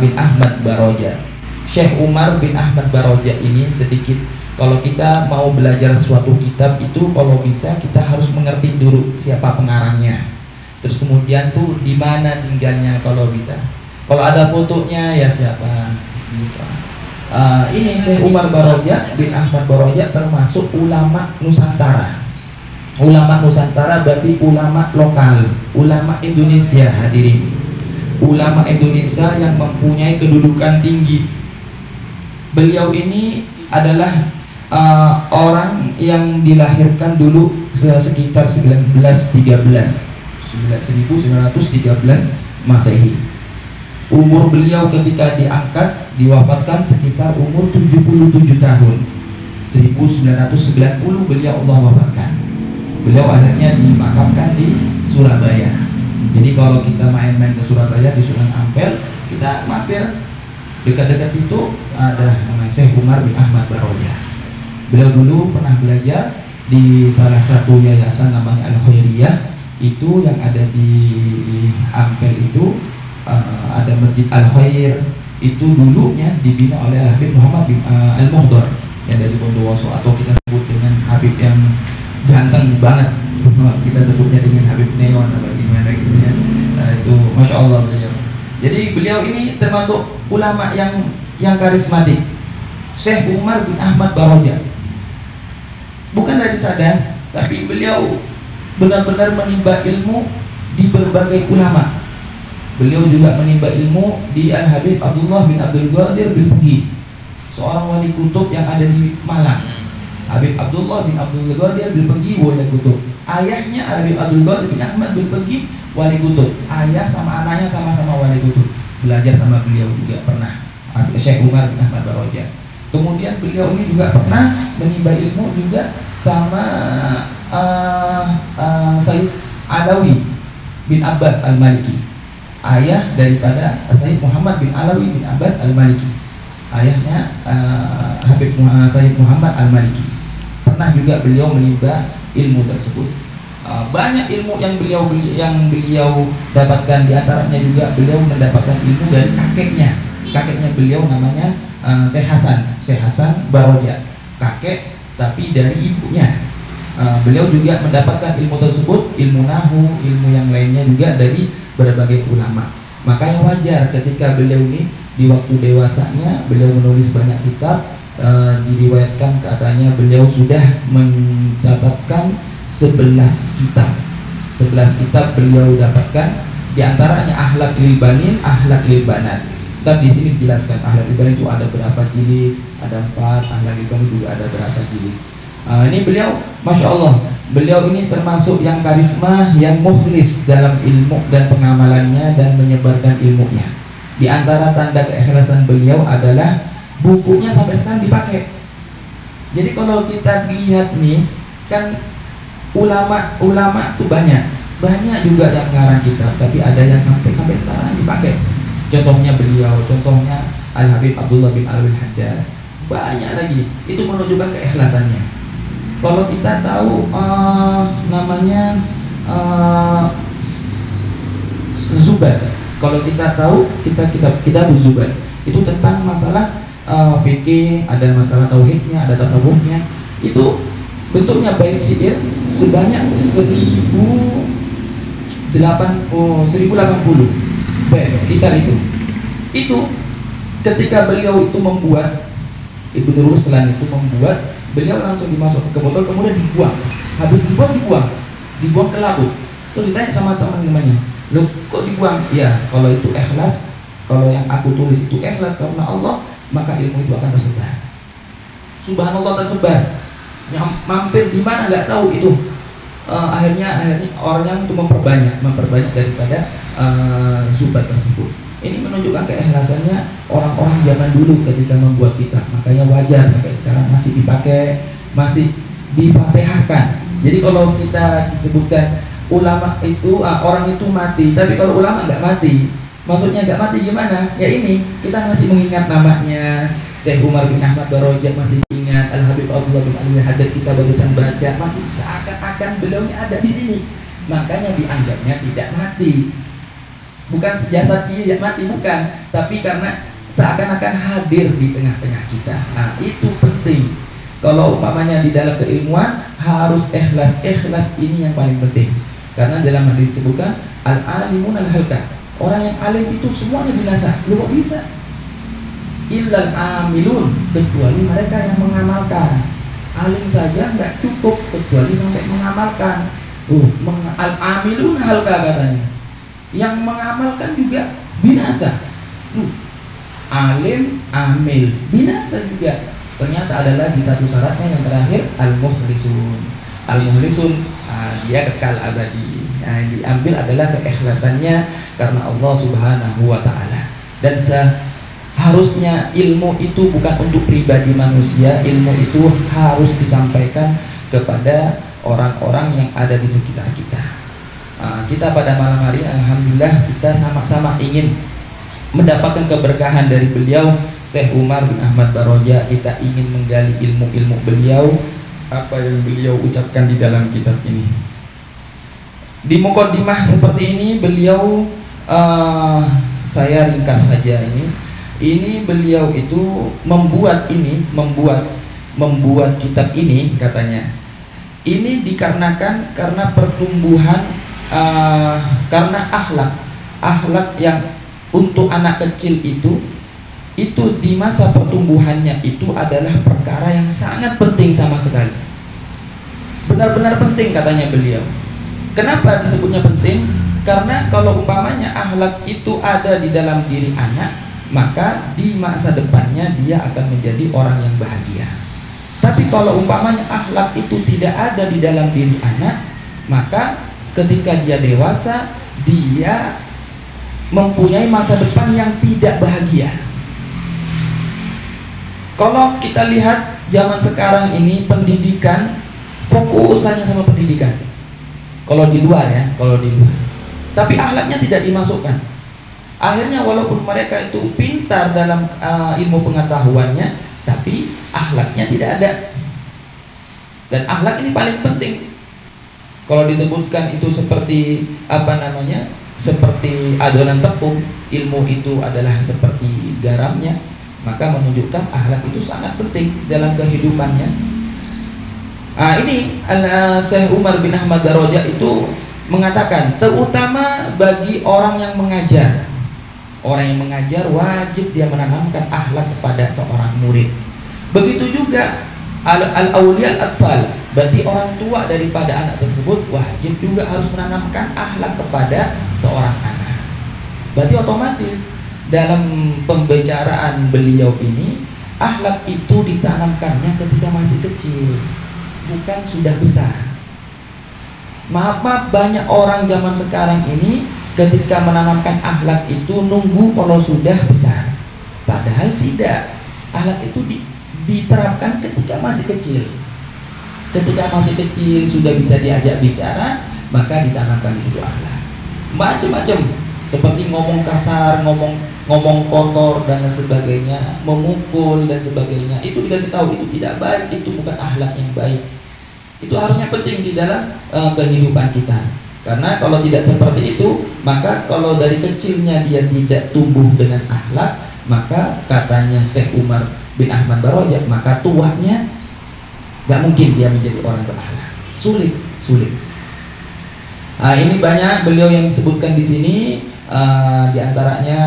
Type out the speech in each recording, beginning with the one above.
bin Ahmad Baroja. Syekh Umar bin Ahmad Baroja ini sedikit, kalau kita mau belajar suatu kitab itu kalau bisa kita harus mengerti dulu siapa pengarangnya. Terus kemudian tuh di mana tinggalnya kalau bisa. Kalau ada fotonya ya siapa bisa. Ini Syekh Umar Baroja bin Ahmad Baroja termasuk ulama Nusantara. Ulama Nusantara berarti ulama lokal, ulama Indonesia hadirin. Ulama Indonesia yang mempunyai kedudukan tinggi. Beliau ini adalah orang yang dilahirkan dulu sekitar 1913 Masehi. Umur beliau ketika diangkat diwafatkan sekitar umur 77 tahun. 1990 beliau Allah wafatkan. Beliau akhirnya dimakamkan di Surabaya. Jadi kalau kita main-main ke Surabaya di Sunan Ampel, kita mampir dekat-dekat situ ada namanya Syekh Umar bin Ahmad Baroja. Beliau dulu pernah belajar di salah satu yayasan namanya Al-Khairiyah, itu yang ada di Ampel itu ada Masjid Al-Khair, itu dulunya dibina oleh Habib Muhammad bin Al-Muhdar yang dari Bondowoso, atau kita sebut dengan Habib yang ganteng banget, kita sebutnya dengan Habib Neon atau gimana gitu ya. Itu Masya Allah beliau. Jadi beliau ini termasuk ulama yang karismatik. Syekh Umar bin Ahmad Baroja bukan dari Sadar, tapi beliau benar-benar menimba ilmu di berbagai ulama. Beliau juga menimba ilmu di Al-Habib Abdullah bin Abdul Qadir bin Fugi, seorang wali kutub yang ada di Malang. Habib Abdullah bin Abdul Qadir bin Fugi wali kutub. Ayahnya Habib Abdul Qadir bin Ahmad bin Fugi wali kutub. Ayah sama anaknya sama-sama wali kutub. Belajar sama beliau juga pernah. Syekh Umar bin Ahmad Baroja. Kemudian beliau ini juga pernah menimba ilmu juga sama Sayyid Alawi bin Abbas Al-Maliki, ayah daripada Sayyid Muhammad bin Alawi bin Abbas Al-Maliki, ayahnya Habib Sayyid Muhammad Al-Maliki. Pernah juga beliau menimba ilmu tersebut. Banyak ilmu yang beliau dapatkan, di antaranya juga beliau mendapatkan ilmu dari kakeknya beliau namanya Syekh Hasan Baroja, kakek tapi dari ibunya. Beliau juga mendapatkan ilmu tersebut, ilmu nahu, ilmu yang lainnya juga dari berbagai ulama. Makanya wajar ketika beliau ini di waktu dewasanya beliau menulis banyak kitab. Diriwayatkan katanya beliau sudah mendapatkan 11 kitab. 11 kitab beliau dapatkan, di antaranya Akhlak lil Banin, Akhlak lil Banat. Kitab di sini dijelaskan Akhlak lil Banin itu ada berapa jilid, ada 4, Akhlak lil Banin juga ada berapa jilid. Ini beliau, Masya Allah, beliau ini termasuk yang karisma, yang mukhlis dalam ilmu dan pengamalannya dan menyebarkan ilmunya. Di antara tanda keikhlasan beliau adalah bukunya sampai sekarang dipakai. Jadi kalau kita lihat nih, kan ulama itu banyak juga yang mengarang kitab, tapi ada yang sampai sekarang dipakai. Contohnya beliau, contohnya Al-Habib Abdullah bin Alwi Haddad, banyak lagi. Itu menunjukkan keikhlasannya. Kalau kita tahu namanya Zubat, kalau kita tahu kita Zubat itu tentang masalah fikih, ada masalah tauhidnya, ada tasawufnya. Itu bentuknya bait syair sebanyak 1080 bait sekitar itu. Itu ketika beliau itu membuat, Ibnu Ruslan itu membuat, beliau langsung dimasuk ke botol kemudian dibuang. Habis dibuang ke laut. Terus ditanya sama teman-temannya, "Loh, kok dibuang?" Ya, kalau itu ikhlas, kalau yang aku tulis itu ikhlas karena Allah, maka ilmu itu akan tersebar. Subhanallah, tersebar. Yang mampir di mana nggak tahu itu. Akhirnya orang itu memperbanyak daripada Zubat tersebut. Ini menunjukkan keikhlasannya orang-orang zaman dulu ketika membuat kitab. Makanya wajar sampai sekarang masih dipakai, masih difatihahkan. Jadi kalau kita disebutkan ulama itu orang itu mati, tapi kalau ulama nggak mati, maksudnya nggak mati gimana? Ya ini kita masih mengingat namanya Syekh Umar bin Ahmad Baroja, masih ingat Al-Habib Abdullah bin Alwi Haddad, kita barusan baca, masih seakan-akan beliau ada di sini. Makanya dianggapnya tidak mati. bukan jasad dia mati, bukan, tapi karena seakan-akan hadir di tengah-tengah kita. Nah, itu penting. Kalau umpamanya di dalam keilmuan harus ikhlas. Ikhlas ini yang paling penting. Karena dalam hadis disebutkan al-alimun al-halka. Orang yang alim itu semuanya binasa. Lu kok bisa? Illal amilun, kecuali mereka yang mengamalkan. Alim saja nggak cukup kecuali sampai mengamalkan. Al-amilun halka katanya. Yang mengamalkan juga binasa. Alim, amil, binasa juga. Ternyata ada lagi satu syaratnya yang terakhir, al-mukhlisun. Al-mukhlisun, dia kekal abadi. Yang diambil adalah keikhlasannya karena Allah Subhanahu wa Ta'ala. Dan seharusnya ilmu itu bukan untuk pribadi manusia, ilmu itu harus disampaikan kepada orang-orang yang ada di sekitar kita. Kita pada malam hari alhamdulillah kita sama-sama ingin mendapatkan keberkahan dari beliau Syekh Umar bin Ahmad Baroja. Kita ingin menggali ilmu-ilmu beliau, apa yang beliau ucapkan di dalam kitab ini. Di mukaddimah seperti ini beliau, saya ringkas saja ini. Ini beliau itu membuat kitab ini katanya. Ini dikarenakan karena pertumbuhan, karena akhlak yang untuk anak kecil itu di masa pertumbuhannya itu adalah perkara yang sangat penting sama sekali. Benar-benar penting katanya beliau. Kenapa disebutnya penting? Karena kalau umpamanya akhlak itu ada di dalam diri anak, maka di masa depannya dia akan menjadi orang yang bahagia. Tapi kalau umpamanya akhlak itu tidak ada di dalam diri anak, maka ketika dia dewasa, dia mempunyai masa depan yang tidak bahagia. Kalau kita lihat zaman sekarang ini, pendidikan fokusannya sama pendidikan. Kalau di luar ya, tapi akhlaknya tidak dimasukkan. Akhirnya walaupun mereka itu pintar dalam ilmu pengetahuannya, tapi akhlaknya tidak ada. Dan akhlak ini paling penting. Kalau disebutkan itu seperti seperti adonan tepung, ilmu itu adalah seperti garamnya, maka menunjukkan akhlak itu sangat penting dalam kehidupannya. Ini Syekh Umar bin Ahmad Baroja itu mengatakan, terutama bagi orang yang mengajar. Orang yang mengajar wajib dia menanamkan akhlak kepada seorang murid. Begitu juga al-awliya al-atfal, berarti orang tua daripada anak tersebut wajib juga harus menanamkan akhlak kepada seorang anak. Berarti otomatis dalam pembicaraan beliau ini, akhlak itu ditanamkannya ketika masih kecil, bukan sudah besar. Maaf, banyak orang zaman sekarang ini ketika menanamkan akhlak itu nunggu kalau sudah besar. Padahal tidak. Akhlak itu diterapkan ketika masih kecil. Ketika masih kecil sudah bisa diajak bicara, maka ditanamkan di situ akhlak. Macam-macam, seperti ngomong kasar, ngomong kotor dan sebagainya, memukul dan sebagainya. Itu dikasih tahu itu tidak baik, itu bukan akhlak yang baik. Itu harusnya penting di dalam kehidupan kita. Karena kalau tidak seperti itu, maka kalau dari kecilnya dia tidak tumbuh dengan akhlak, maka katanya Syekh Umar bin Ahmad Baroja, maka tuanya gak mungkin dia menjadi orang berakhlak. Sulit. Ini banyak beliau yang disebutkan di sini. Di antaranya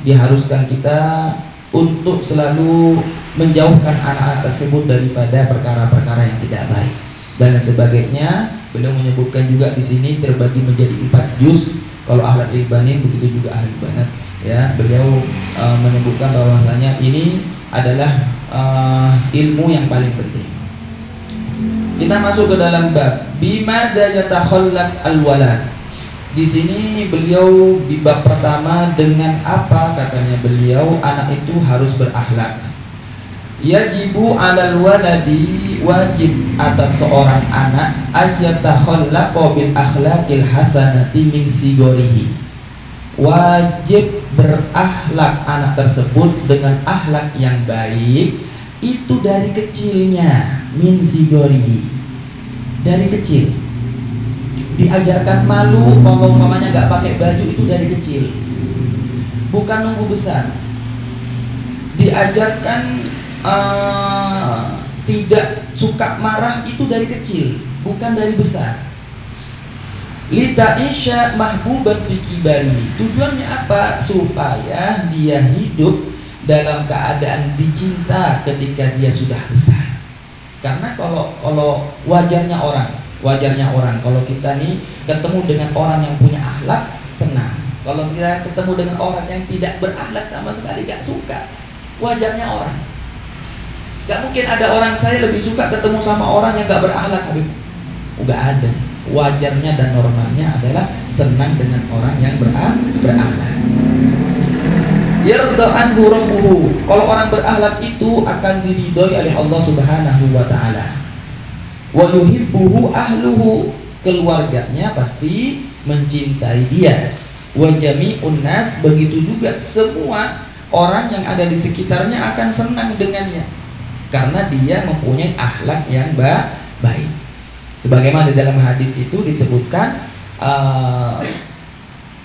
diharuskan kita untuk selalu menjauhkan anak-anak tersebut daripada perkara-perkara yang tidak baik dan sebagainya. Beliau menyebutkan juga di sini terbagi menjadi 4 juz. Kalau akhlak ibanin begitu juga ahli banat. Ya, beliau menyebutkan bahwasanya ini adalah ilmu yang paling penting. Kita masuk ke dalam bab bima yatakhallaq al-walad. Di sini beliau di bab pertama dengan apa katanya beliau anak itu harus berakhlak. Yajibu 'alal waladi, wajib atas seorang anak ayyatakhallaqo bil akhlaqil hasanati min sigorihi. Wajib berakhlak anak tersebut dengan akhlak yang baik itu dari kecilnya, min sigorihi, dari kecil. Diajarkan malu kalau umpamanya nggak pakai baju itu dari kecil, bukan nunggu besar. Diajarkan tidak suka marah itu dari kecil, bukan dari besar. Lita isya mahbuban fi kibari. Tujuannya apa? Supaya dia hidup dalam keadaan dicinta ketika dia sudah besar. Karena kalau wajarnya orang kalau kita nih ketemu dengan orang yang punya akhlak, senang. Kalau kita ketemu dengan orang yang tidak berakhlak sama sekali, gak suka. Wajarnya orang. Gak mungkin ada orang saya lebih suka ketemu sama orang yang gak berakhlak, Habib. Gak ada. Wajarnya dan normalnya adalah senang dengan orang yang berakhlak. Yarda anhu rabbuhu. Kalau orang berakhlak itu akan diridhoi oleh Allah Subhanahu wa taala. Wa yuhibbuhu ahluhu. Keluarganya pasti mencintai dia. Wa jami'un nas, begitu juga semua orang yang ada di sekitarnya akan senang dengannya karena dia mempunyai akhlak yang baik. Sebagaimana di dalam hadis itu disebutkan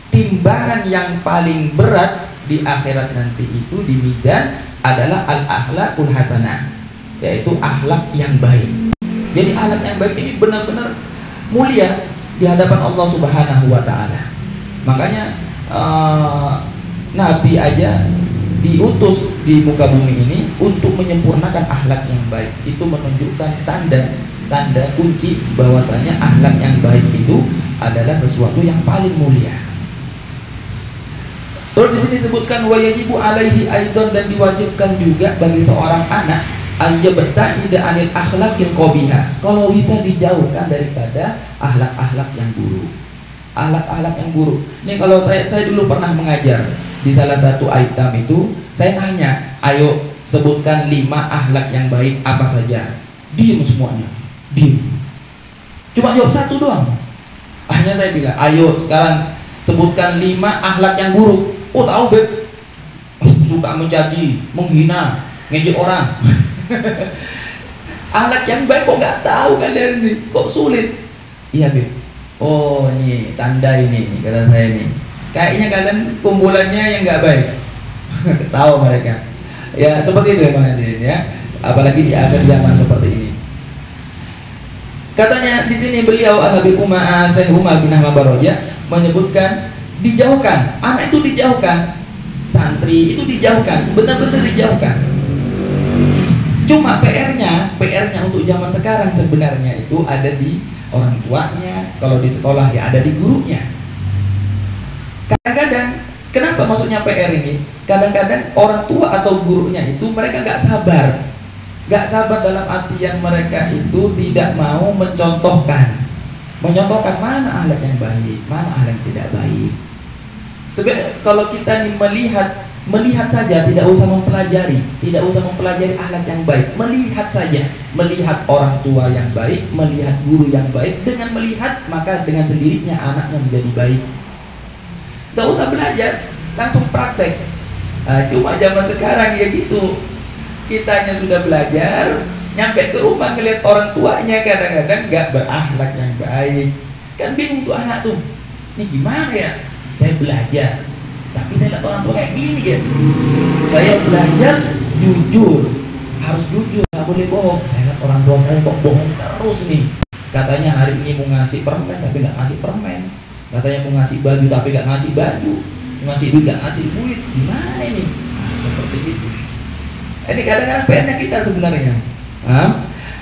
timbangan yang paling berat di akhirat nanti itu di mizan adalah al-akhlaqul hasanah, yaitu akhlak yang baik. Jadi akhlak yang baik ini benar-benar mulia di hadapan Allah Subhanahu wa taala. Makanya Nabi aja diutus di muka bumi ini untuk menyempurnakan akhlak yang baik. Itu menunjukkan tanda kunci bahwasanya akhlak yang baik itu adalah sesuatu yang paling mulia. Terus di sini disebutkan wajibu alaihi aidan, dan diwajibkan juga bagi seorang anak ayyabta'ida anil akhlaqil qabihah. Kalau bisa dijauhkan daripada akhlak-akhlak yang buruk. Akhlak-akhlak yang buruk. Nih kalau saya dulu pernah mengajar di salah satu item itu, saya nanya, ayo sebutkan 5 akhlak yang baik apa saja. Diam semuanya. Diam. Cuma jawab 1 doang. Akhirnya saya bilang, ayo sekarang sebutkan 5 akhlak yang buruk. Oh tahu Beb, suka mencaci, menghina, ngejek orang. Akhlak yang baik kok nggak tahu kalian nih, kok sulit? Iya Beb. Oh ini tanda ini kata saya nih. Kayaknya kalian kumpulannya yang nggak baik. Tahu mereka. Ya seperti itu ya Bang Hadirin ya. Apalagi di akhir zaman seperti ini. Katanya di sini beliau Al-Habib Syekh Umar bin Ahmad Baroja menyebutkan dijauhkan, anak itu dijauhkan, santri itu dijauhkan, benar-benar dijauhkan. Cuma PR-nya untuk zaman sekarang sebenarnya itu ada di orang tuanya, kalau di sekolah ya ada di gurunya. Kadang-kadang, kenapa maksudnya PR ini? Kadang-kadang orang tua atau gurunya itu mereka gak sabar dalam artian mereka itu tidak mau mencontohkan mana akhlak yang baik, mana akhlak yang tidak baik. Sebenarnya kalau kita nih melihat saja, tidak usah mempelajari akhlak yang baik, melihat saja, melihat orang tua yang baik, melihat guru yang baik, dengan melihat maka dengan sendirinya anaknya menjadi baik. Tidak usah belajar, langsung praktek. Cuma zaman sekarang ya gitu, kitanya sudah belajar, nyampe ke rumah ngeliat orang tuanya kadang-kadang nggak berakhlak yang baik, kan bingung tuh anak tuh, ini gimana ya? Saya belajar, tapi saya lihat orang tua kayak gini ya. Saya belajar jujur, harus jujur, nggak boleh bohong. Saya lihat orang tua saya kok bohong terus nih. Katanya hari ini mau ngasih permen tapi nggak ngasih permen. Katanya mau ngasih baju tapi nggak ngasih baju. Mau ngasih duit nggak ngasih duit. Gimana ini? Seperti itu. Ini kadang-kadang PR-nya kita sebenarnya.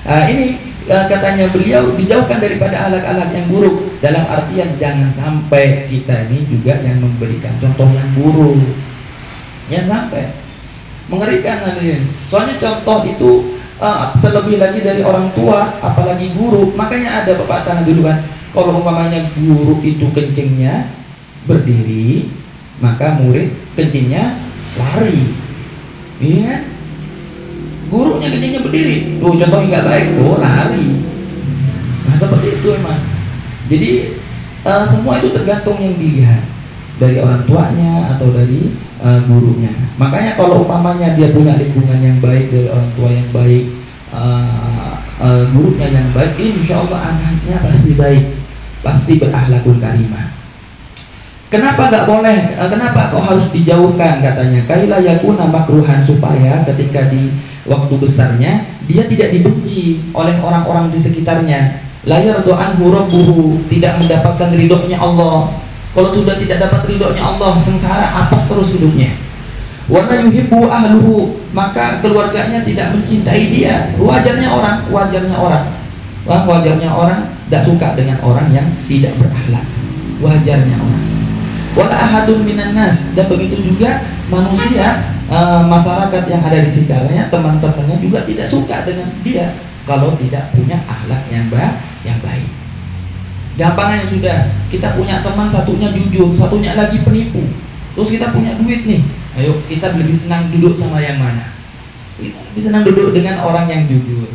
Ini katanya beliau dijauhkan daripada akhlak-akhlak yang buruk, dalam artian jangan sampai kita ini juga yang memberikan contoh yang buruk. Jangan sampai, mengerikan hadirin. Soalnya contoh itu terlebih lagi dari orang tua, apalagi guru. Makanya ada pepatah dulu kan, kalau umpamanya guru itu kencingnya berdiri, maka murid kencingnya lari. Iya kan? Gurunya kencingnya berdiri, tuh contohnya nggak baik, lari. Nah seperti itu emang. Jadi semua itu tergantung yang dilihat dari orang tuanya atau dari gurunya. Makanya kalau umpamanya dia punya lingkungan yang baik, dari orang tua yang baik, gurunya yang baik, insya Allah anaknya pasti baik. pasti berakhlakul karimah. Kenapa nggak boleh? Kenapa kok harus dijauhkan katanya? Kaila yakuna makruhan, supaya ketika di waktu besarnya dia tidak dibenci oleh orang-orang di sekitarnya. La yardu anhu rabbuhu, tidak mendapatkan ridhonya Allah. Kalau sudah tidak dapat ridhonya Allah, sengsara, apes terus hidupnya. Wa la yuhibbu ahluhu, maka keluarganya tidak mencintai dia. Wajarnya orang tidak suka dengan orang yang tidak berakhlak. Wajarnya orang. Wala ahadun minan nas, dan begitu juga manusia, masyarakat yang ada di sekitarnya, teman-temannya juga tidak suka dengan dia kalau tidak punya akhlak yang baik. Gampangnya sudah, kita punya teman satunya jujur, satunya lagi penipu. Terus kita punya duit nih, ayo kita lebih senang duduk sama yang mana? Kita lebih senang duduk dengan orang yang jujur.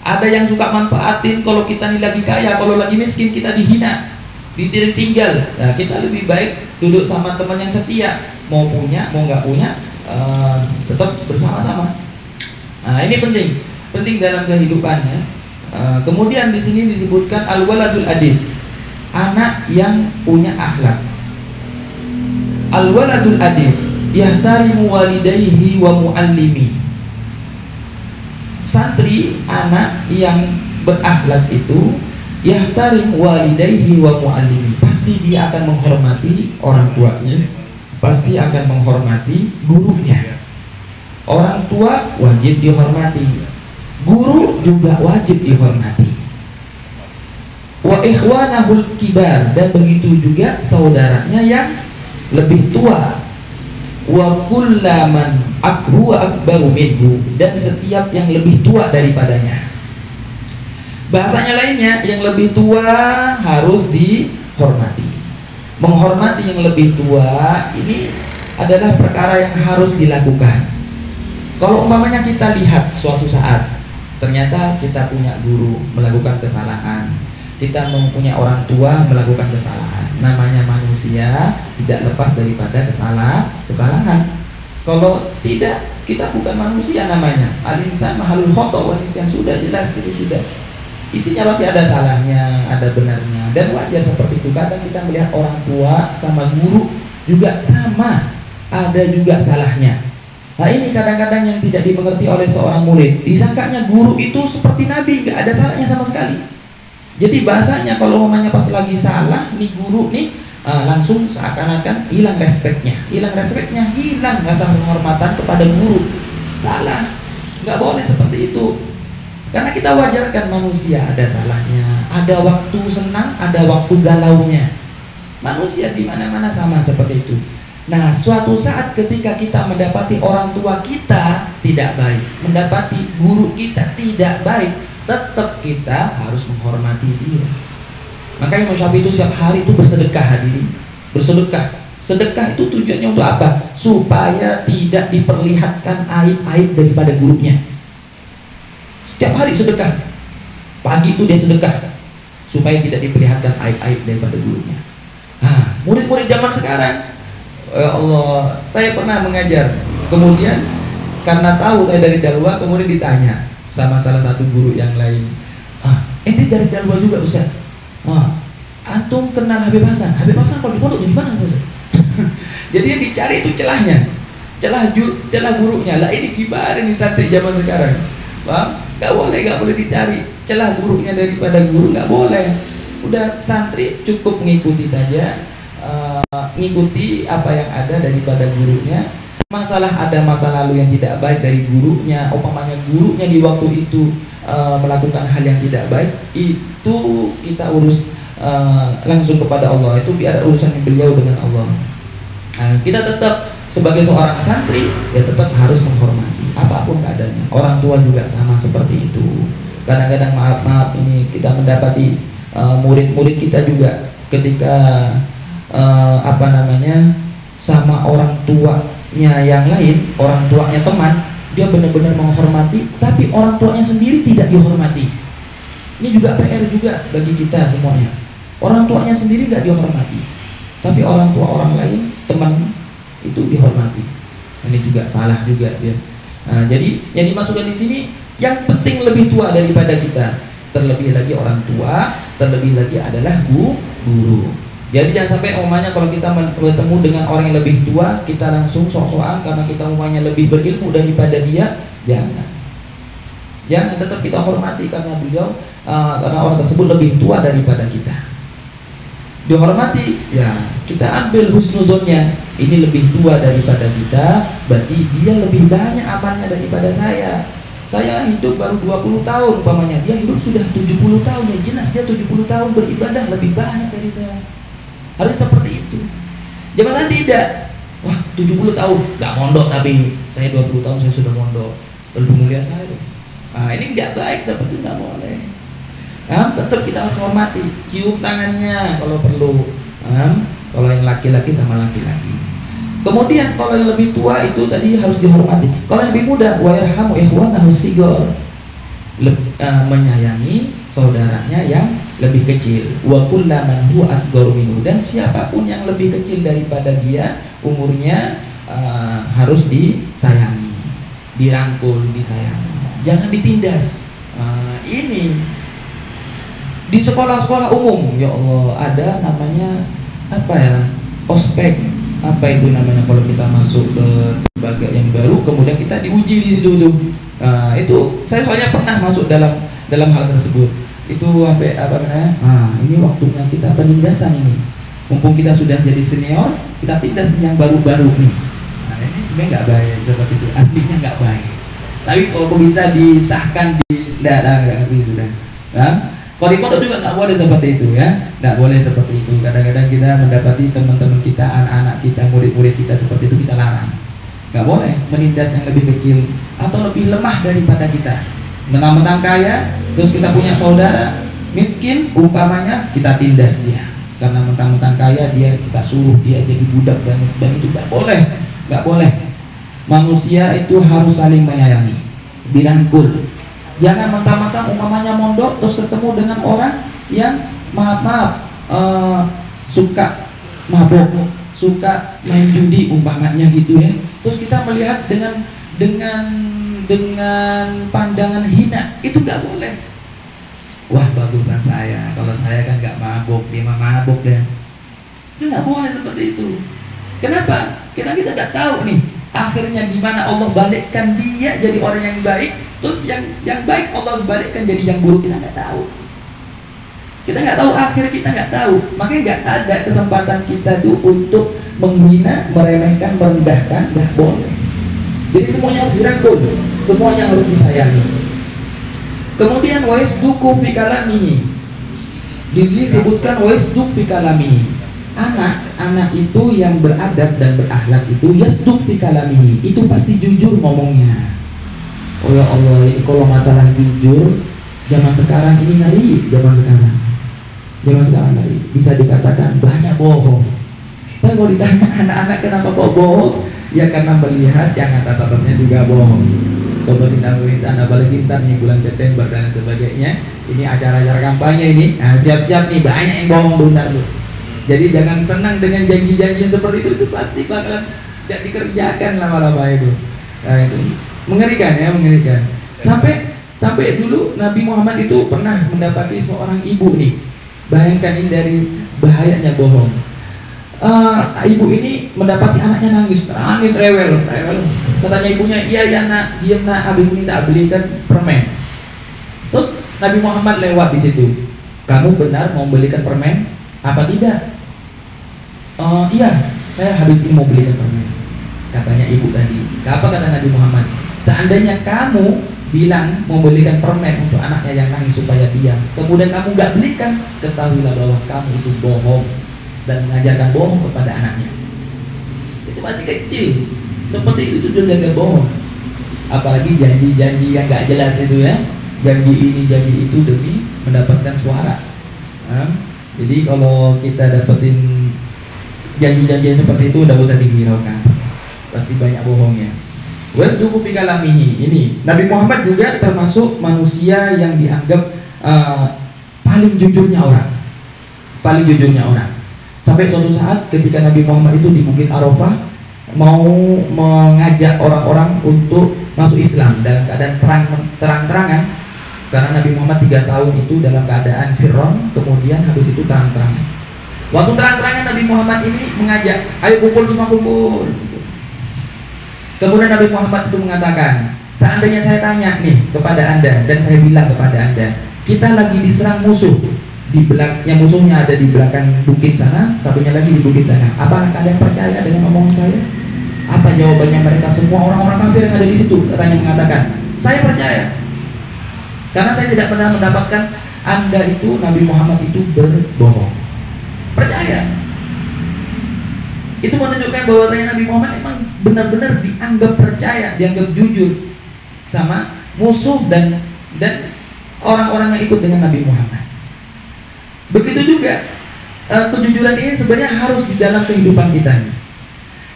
Ada yang suka manfaatin, kalau kita nih lagi kaya, kalau lagi miskin kita dihina, ditinggal. Nah, kita lebih baik duduk sama teman yang setia, mau punya mau nggak punya, tetap bersama-sama. Nah, ini penting dalam kehidupannya. Kemudian di sini disebutkan al-waladul adib, anak yang punya akhlak. Al-waladul adib yahtarimu walidayhi wa muallimi. Santri, anak yang berakhlak itu yahtarim walidayhi wa muallimi, pasti dia akan menghormati orang tuanya, pasti akan menghormati gurunya. Orang tua wajib dihormati, guru juga wajib dihormati. Wa ikhwanahul kibar, dan begitu juga saudaranya yang lebih tua. Wa kullaman huwa akbaru minhu, dan setiap yang lebih tua daripadanya. Bahasanya lainnya, yang lebih tua harus dihormati. Menghormati yang lebih tua ini adalah perkara yang harus dilakukan. Kalau umpamanya kita lihat suatu saat ternyata kita punya guru melakukan kesalahan, kita mempunyai orang tua melakukan kesalahan. Namanya manusia tidak lepas daripada kesalahan. Kalau tidak, kita bukan manusia namanya. Al-insan mahalul khata wa nisyan, sudah jelas itu sudah. Isinya pasti ada salahnya, ada benarnya, dan wajar seperti itu. Kadang kita melihat orang tua sama guru juga sama, ada juga salahnya. Nah, ini kadang-kadang yang tidak dimengerti oleh seorang murid. Disangkanya guru itu seperti nabi, nggak ada salahnya sama sekali. Jadi bahasanya kalau mamanya pas lagi salah nih guru nih, langsung seakan-akan hilang respeknya, hilang rasa penghormatan kepada guru. Salah, nggak boleh seperti itu. Karena kita wajarkan manusia ada salahnya, ada waktu senang, ada waktu galaunya. Manusia di mana-mana sama seperti itu. Nah, suatu saat ketika kita mendapati orang tua kita tidak baik, mendapati guru kita tidak baik, tetap kita harus menghormati dia. Makanya Imam Syafi'i itu setiap hari itu bersedekah, hadirin. Bersedekah. Sedekah itu tujuannya untuk apa? Supaya tidak diperlihatkan aib-aib daripada gurunya. Setiap hari sedekah. Pagi itu dia sedekah supaya tidak diperlihatkan aib-aib daripada gurunya. Nah, murid-murid zaman sekarang, ya Allah, saya pernah mengajar. Kemudian karena tahu saya dari Dalwa, kemudian ditanya sama salah satu guru yang lain, ini dari Dalwa juga Ustaz. Antum kenal Habib Hasan? Habib Hasan kalau di pondok jadi mana Ustaz? Jadi yang dicari itu celahnya, celah gurunya. Lah ini gimana nih santri zaman sekarang? Bang, nggak boleh dicari celah gurunya daripada guru, nggak boleh. Udah santri cukup mengikuti saja, ngikuti apa yang ada daripada gurunya. Ada masa lalu yang tidak baik dari gurunya, umpamanya gurunya di waktu itu melakukan hal yang tidak baik, itu kita urus langsung kepada Allah. Itu biar urusan beliau dengan Allah. Kita tetap sebagai seorang santri ya tetap harus menghormati apapun keadaannya. Orang tua juga sama seperti itu. Kadang-kadang maaf ini kita mendapati murid-murid kita juga ketika sama orang tuanya yang lain, orang tuanya teman, dia benar-benar menghormati, tapi orang tuanya sendiri tidak dihormati. Ini juga PR juga bagi kita semuanya. Orang tuanya sendiri tidak dihormati, tapi orang tua orang lain, teman itu dihormati. Ini juga salah juga dia. Jadi yang dimasukkan di sini yang penting lebih tua daripada kita, terlebih lagi orang tua, terlebih lagi adalah guru. Jadi jangan sampai umumnya kalau kita bertemu dengan orang yang lebih tua, kita langsung sok-sokan karena kita umumnya lebih berilmu daripada dia. Jangan, tetap kita hormati karena beliau, karena orang tersebut lebih tua daripada kita. Dihormati, ya kita ambil husnudonnya. Ini lebih tua daripada kita, berarti dia lebih banyak amalnya daripada saya. Saya hidup baru 20 tahun umpamanya, dia hidup sudah 70 tahun, ya jelas dia 70 tahun beribadah lebih banyak dari saya. Harus seperti itu. Jangan tidak, wah 70 tahun nggak mondok, tapi saya 20 tahun saya sudah mondok, lebih mulia saya. Nah, ini nggak baik, seperti itu nggak boleh. Tetap kita harus hormati, cium tangannya kalau perlu. Kalau yang laki-laki sama laki-laki. Kemudian kalau yang lebih tua itu tadi harus dihormati. Kalau yang lebih muda, wa yarhamu ikhwanahu sigor, menyayangi saudaranya yang lebih kecil. Wa kullaman huwa asgharu minhu, dan siapapun yang lebih kecil daripada dia umurnya harus disayangi, dirangkul, disayangi. Jangan ditindas. Ini di sekolah-sekolah umum, ya Allah, ada namanya apa ya? Ospek. Apa itu namanya kalau kita masuk ke lembaga yang baru, kemudian kita diuji di situ tuh. Itu saya soalnya pernah masuk dalam hal tersebut. Itu sampai apa namanya? Ini waktunya kita penindasan ini. Mumpung kita sudah jadi senior, kita tindas yang baru-baru nih. Ini sebenarnya nggak baik seperti itu. Aslinya nggak baik. Tapi kalau bisa disahkan tidak ngerti sudah. Kalau di pondok juga nggak boleh seperti itu ya, nggak boleh seperti itu. Kadang-kadang kita mendapati teman-teman kita, anak-anak kita, murid-murid kita seperti itu, kita larang. Nggak boleh menindas yang lebih kecil atau lebih lemah daripada kita. Mentang-mentang kaya, terus kita punya saudara miskin, umpamanya kita tindas dia. Karena mentang-mentang kaya dia, kita suruh dia jadi budak dan sebagainya, itu nggak boleh, nggak boleh. Manusia itu harus saling menyayangi, dirangkul. Jangan mentang-mentang umpamanya mondok terus ketemu dengan orang yang suka mabok, suka main judi umpamanya gitu ya. Terus kita melihat dengan pandangan hina, itu nggak boleh. Wah bagusan saya, kalau saya kan nggak mabok, dia mah mabok deh. Itu nggak boleh seperti itu. Kenapa? Karena kita nggak tahu nih akhirnya gimana Allah balikkan dia jadi orang yang baik, terus yang baik Allah balikkan jadi yang buruk, kita nggak tahu. Kita nggak tahu, akhir kita nggak tahu. Makanya nggak ada kesempatan kita tuh untuk menghina, meremehkan, merendahkan, nggak boleh. Jadi semuanya harus dirangkul, semuanya harus disayangi. Kemudian waisduku fi kalamihi, disebutkan waisduk fi kalamihi. Anak itu yang beradab dan berakhlak itu yasduk fi kalamihi, itu pasti jujur ngomongnya. Oh ya Allah, ini kalau masalah jujur zaman sekarang ini ngeri, zaman sekarang ngeri. Bisa dikatakan banyak bohong. Tapi kalau ditanya anak-anak kenapa kok bohong, ya karena melihat yang atas-atasnya juga bohong. Pemerintah apalagi ntar nih bulan September dan sebagainya, ini acara-acara kampanye ini, siap-siap nih banyak yang bohong benar tuh. Jadi jangan senang dengan janji-janji seperti itu pasti bakalan tidak dikerjakan lama-lama itu. Nah, itu mengerikan ya, mengerikan. Sampai dulu Nabi Muhammad itu pernah mendapati seorang ibu nih. Bayangkan ini dari bahayanya bohong. Ibu ini mendapati anaknya nangis rewel. Katanya ibunya, iya ya nak, diam nak, habis ini tak belikan permen. Terus Nabi Muhammad lewat di situ. Kamu benar mau belikan permen? Apa tidak? Iya, saya habis ini mau belikan permen. Katanya ibu tadi. Apa kata Nabi Muhammad? Seandainya kamu bilang mau belikan permen untuk anaknya yang nangis supaya diam, kemudian kamu gak belikan, ketahuilah bahwa kamu itu bohong dan mengajarkan bohong kepada anaknya. Itu masih kecil. Seperti itu dia gak bohong. Apalagi janji-janji yang gak jelas itu ya. Janji ini, janji itu demi mendapatkan suara. Jadi kalau kita dapetin janji-janji seperti itu udah usah dihiraukan, pasti banyak bohongnya. Wasduku fi kalamihi, ini Nabi Muhammad juga termasuk manusia yang dianggap paling jujurnya orang. Sampai suatu saat ketika Nabi Muhammad itu di Bukit Arafah mau mengajak orang-orang untuk masuk Islam dalam keadaan terang-terangan, Karena Nabi Muhammad 3 tahun itu dalam keadaan sirron, kemudian habis itu terang-terang. Waktu terang-terangnya Nabi Muhammad ini mengajak, ayo kumpul semua kumpul. Kemudian Nabi Muhammad itu mengatakan, seandainya saya tanya nih kepada anda dan saya bilang kepada anda, kita lagi diserang musuh, di belakang musuhnya ada di belakang bukit sana, satunya lagi di bukit sana. Apakah kalian percaya dengan omongan saya? Apa jawabannya mereka semua orang-orang kafir yang ada di situ? Katanya mengatakan, saya percaya. Karena saya tidak pernah mendapatkan anda itu, Nabi Muhammad itu berbohong. Percaya. Itu menunjukkan bahwa Nabi Muhammad memang benar-benar dianggap percaya, dianggap jujur sama musuh dan orang-orang yang ikut dengan Nabi Muhammad. Begitu juga kejujuran ini sebenarnya harus di dalam kehidupan kita.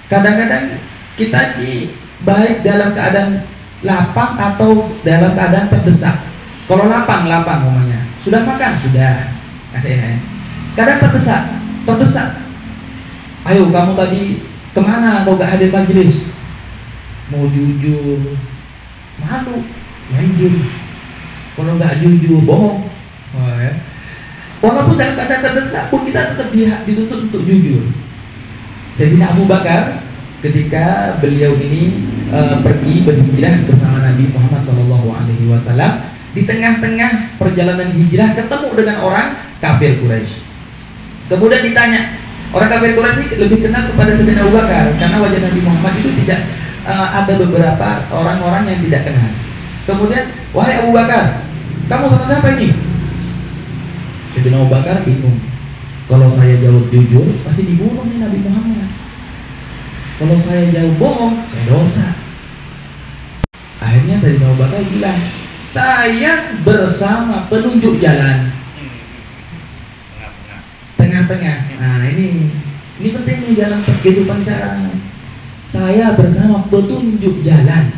Kadang-kadang kita baik dalam keadaan lapang atau dalam keadaan terdesak. Kalau lapang umumnya, sudah makan sudah, kasih. Kadang terdesak. Ayo kamu tadi kemana? Mau gak hadir majelis? Mau jujur, malu, main game. Kalau gak jujur, bohong. Walaupun dalam keadaan terdesak pun kita tetap dituntut untuk jujur. Sayyidina Abu Bakar ketika beliau ini pergi berhijrah bersama Nabi Muhammad SAW, di tengah-tengah perjalanan hijrah ketemu dengan orang kafir Quraisy. Kemudian ditanya, orang kafir Quraisy ini lebih kenal kepada Sayyidina Abu Bakar karena wajah Nabi Muhammad itu tidak ada beberapa orang-orang yang tidak kenal. Kemudian, wahai Abu Bakar, kamu sama siapa ini? Sayyidina Abu Bakar bingung. Kalau saya jawab jujur, pasti dibunuh nih Nabi Muhammad. Kalau saya jawab bohong, saya dosa. Akhirnya Sayyidina Abu Bakar bilang, saya bersama penunjuk jalan. Tengah-tengah. Nah ini penting nih dalam kehidupan sekarang. Saya bersama petunjuk jalan.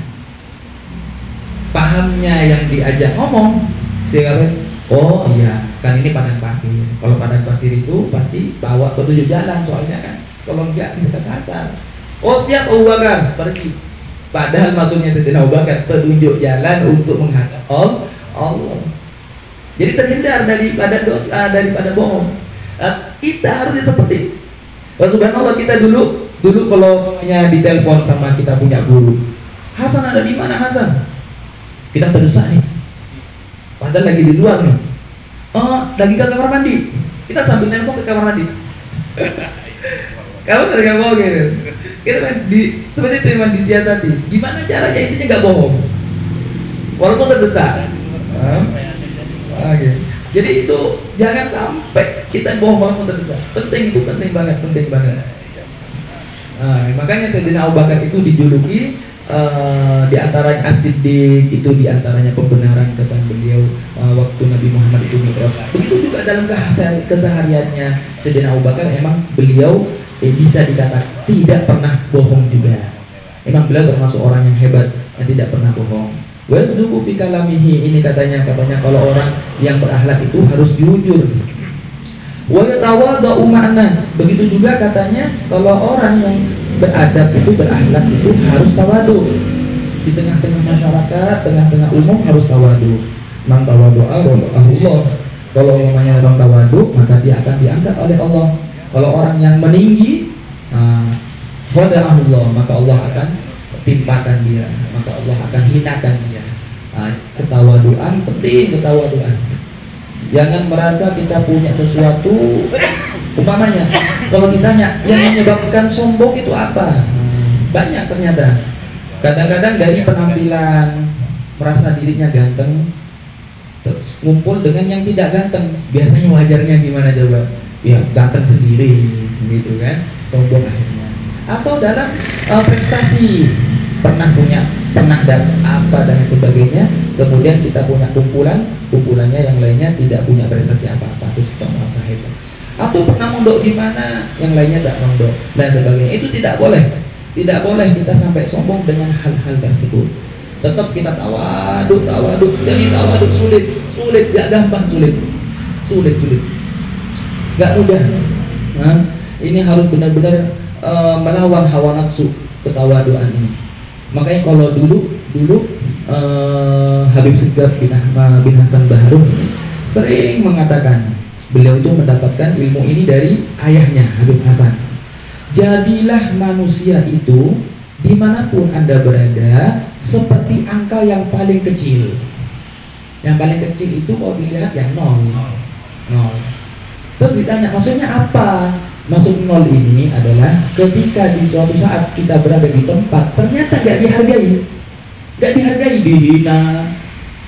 Pahamnya yang diajak ngomong, saya oh iya, kan ini padang pasir. Kalau padang pasir itu pasti bawa petunjuk jalan, soalnya kan kalau enggak bisa kesasar. Oh siap Abu Bakar, pergi. Padahal maksudnya Sayyidina Abu Bakar petunjuk jalan untuk menghadap Allah. Jadi terhindar daripada dosa, daripada bohong. Kita harusnya seperti subhanallah, kita dulu kalau di telepon sama kita punya guru, Hasan ada di mana Hasan? Kita terdesak nih, padahal lagi di luar nih. Oh lagi ke kamar mandi, kita sambil telepon ke kamar mandi. Kamu tergabung gitu. Kita seperti itu memang disiasati. Gimana caranya, intinya nggak bohong, walaupun terdesak. Jadi itu jangan sampai kita bohong walaupun terdesak. Penting banget. Makanya Sayyidina Abu Bakar itu dijuluki di antaranya As-Siddiq, itu di antaranya pembenaran kata beliau waktu Nabi Muhammad itu mi'raj. Begitu juga dalam kesehariannya Sayyidina Abu Bakar, emang beliau bisa dikatakan tidak pernah bohong juga. Emang beliau termasuk orang yang hebat yang tidak pernah bohong. Wazduqu fi kalamihi, ini katanya kalau orang yang berakhlak itu harus jujur. Wa yatawadau ma'an-nas, begitu juga katanya kalau orang yang beradab itu, berakhlak itu harus tawadu. Di tengah-tengah masyarakat, tengah-tengah umum harus tawadu. Man tawadu'a Allah. Kalau namanya orang tawadu, maka dia akan diangkat oleh Allah. Kalau orang yang meninggi, fada'ahullah, maka Allah akan timpakan dia, maka Allah akan hinakan dia. Ketawaduan penting, ketawaduan. Jangan merasa kita punya sesuatu. Umpamanya, kalau ditanya yang menyebabkan sombong itu apa? Banyak ternyata. Kadang-kadang dari penampilan, merasa dirinya ganteng, terus ngumpul dengan yang tidak ganteng. Biasanya wajarnya gimana coba? Ya ganteng sendiri, gitu kan? Sombong akhirnya. Atau dalam prestasi, pernah dapat apa dan sebagainya, kemudian kita punya kumpulannya yang lainnya tidak punya prestasi apa-apa, terus kita merasa hebat. Atau pernah mondok di mana, yang lainnya tidak mondok dan sebagainya. Itu tidak boleh kita sampai sombong dengan hal-hal tersebut. Tetap kita tawaduk. Jadi tawaduk sulit, gak gampang, sulit, gak mudah. Ini harus benar-benar melawan hawa nafsu, ketawaduan ini. Makanya kalau dulu Habib Segaf bin Hasan Baharun sering mengatakan beliau itu mendapatkan ilmu ini dari ayahnya Habib Hasan. Jadilah manusia itu dimanapun Anda berada seperti angka yang paling kecil. Yang paling kecil itu kalau dilihat yang nol. Terus ditanya maksudnya apa? Maksud nol ini adalah ketika di suatu saat kita berada di tempat ternyata gak dihargai, dihina,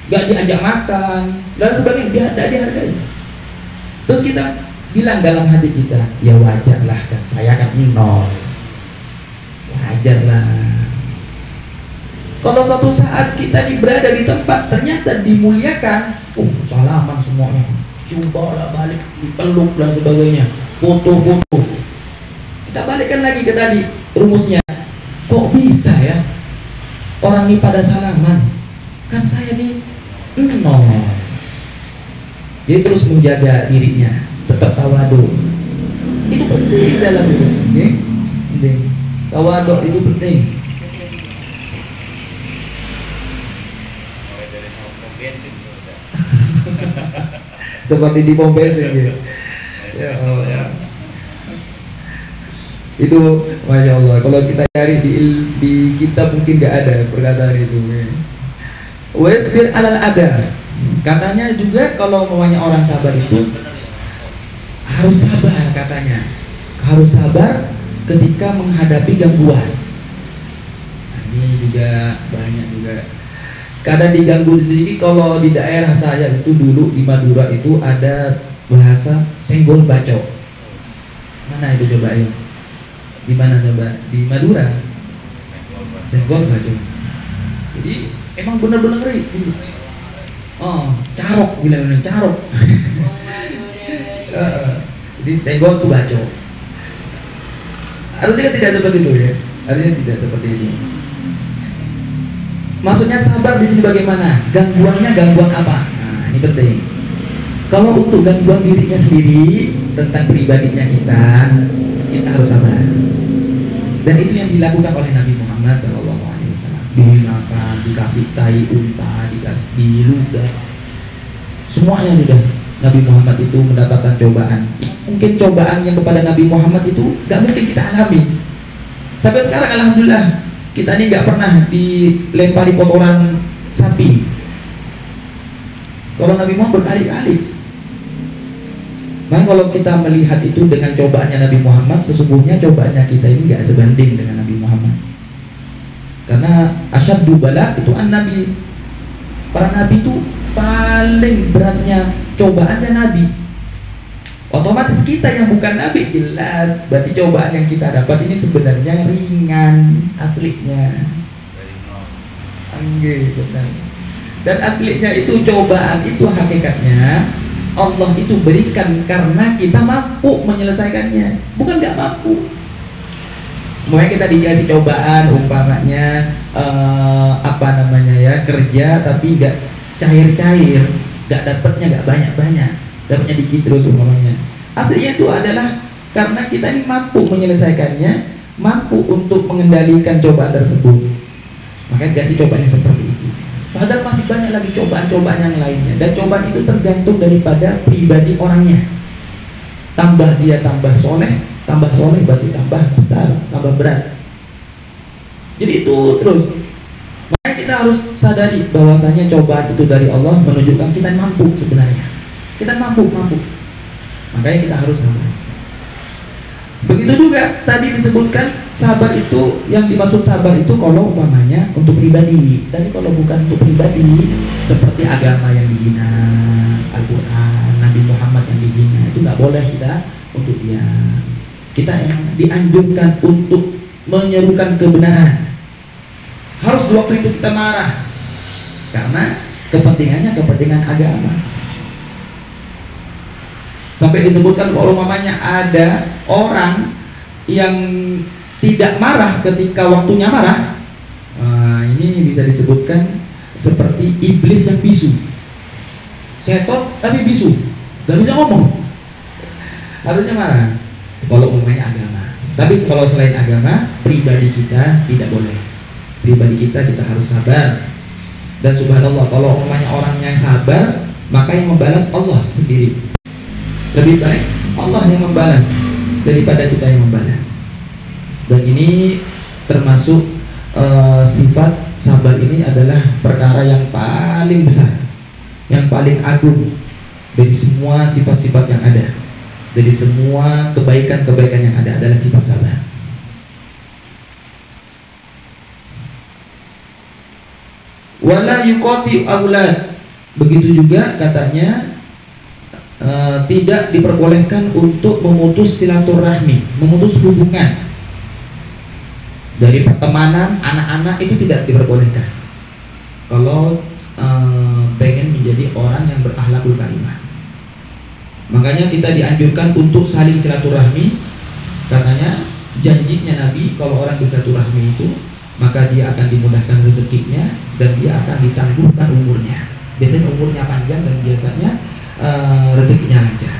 gak diajak makan dan sebagainya, gak dihargai. Terus kita bilang dalam hati kita, ya wajarlah kan, saya kan nol, wajarlah. Kalau suatu saat kita berada di tempat ternyata dimuliakan, salaman semuanya, jumpa lah balik, dipeluk dan sebagainya, foto-foto. Kita balikkan lagi ke tadi rumusnya, kok bisa ya orang ini pada salaman, kan saya nih nol. Dia terus menjaga dirinya, tetap tawadu. Itu penting dalam hidup. Penting. Tawadu itu penting. Seperti di pom bensin gitu. Ya Allah. Itu masya Allah. Kalau kita cari di kitab mungkin nggak ada perkataan itu. Wasbir alal ada. Katanya juga kalau namanya orang sabar itu harus sabar katanya. Harus sabar ketika menghadapi gangguan. Nah, ini juga banyak juga. Kadang diganggu di sini. Kalau di daerah saya itu dulu di Madura itu ada bahasa senggol bacok. Mana itu coba ya? Di mana coba? Di Madura. Senggol bacok. Jadi emang benar-benar ngeri. Carok bilang carok. Jadi senggol tuh bacok. Harusnya tidak seperti itu ya. Harusnya tidak seperti itu. Maksudnya sabar di sini bagaimana? Gangguannya gangguan apa? Nah, ini penting. Kalau untuk gangguan dirinya sendiri tentang pribadinya kita harus sabar. Dan itu yang dilakukan oleh Nabi Muhammad SAW. Dihinakan, dikasih tai unta, dikasih diludah. Semuanya sudah. Nabi Muhammad itu mendapatkan cobaan. Mungkin cobaan yang kepada Nabi Muhammad itu gak mungkin kita alami. Sampai sekarang alhamdulillah kita ini gak pernah dilempari kotoran sapi. Kalau Nabi Muhammad berkali-kali. Maka kalau kita melihat itu dengan cobaannya Nabi Muhammad, sesungguhnya cobaannya kita ini gak sebanding dengan Nabi Muhammad. Karena asyaddu bala itu an-nabi. Para nabi itu paling beratnya cobaannya nabi. Otomatis kita yang bukan nabi jelas berarti cobaan yang kita dapat ini sebenarnya ringan aslinya. Benar. Dan aslinya itu cobaan itu hakikatnya Allah itu berikan karena kita mampu menyelesaikannya, bukan nggak mampu. Makanya kita dikasih cobaan umpamanya kerja tapi nggak cair-cair, nggak dapatnya nggak banyak-banyak, dapatnya dikit terus umpamanya. Aslinya itu adalah karena kita ini mampu menyelesaikannya, mampu untuk mengendalikan cobaan tersebut. Makanya dikasih cobaan yang seperti itu. Padahal masih banyak lagi cobaan-cobaan yang lainnya. Dan cobaan itu tergantung daripada pribadi orangnya. Tambah dia tambah soleh berarti tambah besar, tambah berat. Jadi itu terus. Makanya kita harus sadari bahwasanya cobaan itu dari Allah menunjukkan kita mampu sebenarnya. Kita mampu. Makanya kita harus sabar. Begitu juga tadi disebutkan sabar itu, yang dimaksud sabar itu kalau umpamanya untuk pribadi. Tapi kalau bukan untuk pribadi, seperti agama yang dihina, Al-Quran, Nabi Muhammad yang dihina, itu nggak boleh kita untuk dia. Kita yang dianjurkan untuk menyerukan kebenaran. Harus di waktu itu kita marah, karena kepentingannya kepentingan agama. Sampai disebutkan kalau umpamanya ada orang yang tidak marah ketika waktunya marah, ini bisa disebutkan seperti iblis yang bisu. Setan tapi bisu, gak bisa ngomong. Harusnya marah kalau umpamanya agama. Tapi kalau selain agama, pribadi kita tidak boleh. Pribadi kita harus sabar. Dan subhanallah, kalau umpamanya orangnya yang sabar, maka yang membalas Allah sendiri. Lebih baik Allah yang membalas daripada kita yang membalas. Dan ini termasuk sifat sabar ini adalah perkara yang paling besar, yang paling agung dari semua sifat-sifat yang ada. Dari semua kebaikan-kebaikan yang ada adalah sifat sabar. Wala yuqati aulad. Begitu juga katanya tidak diperbolehkan untuk memutus silaturahmi, memutus hubungan dari pertemanan anak-anak, itu tidak diperbolehkan kalau pengen menjadi orang yang berakhlakul karimah. Makanya kita dianjurkan untuk saling silaturahmi. Katanya janjinya Nabi, kalau orang bersilaturahmi itu maka dia akan dimudahkan rezekinya dan dia akan ditangguhkan umurnya. Biasanya umurnya panjang dan biasanya rezekinya lancar.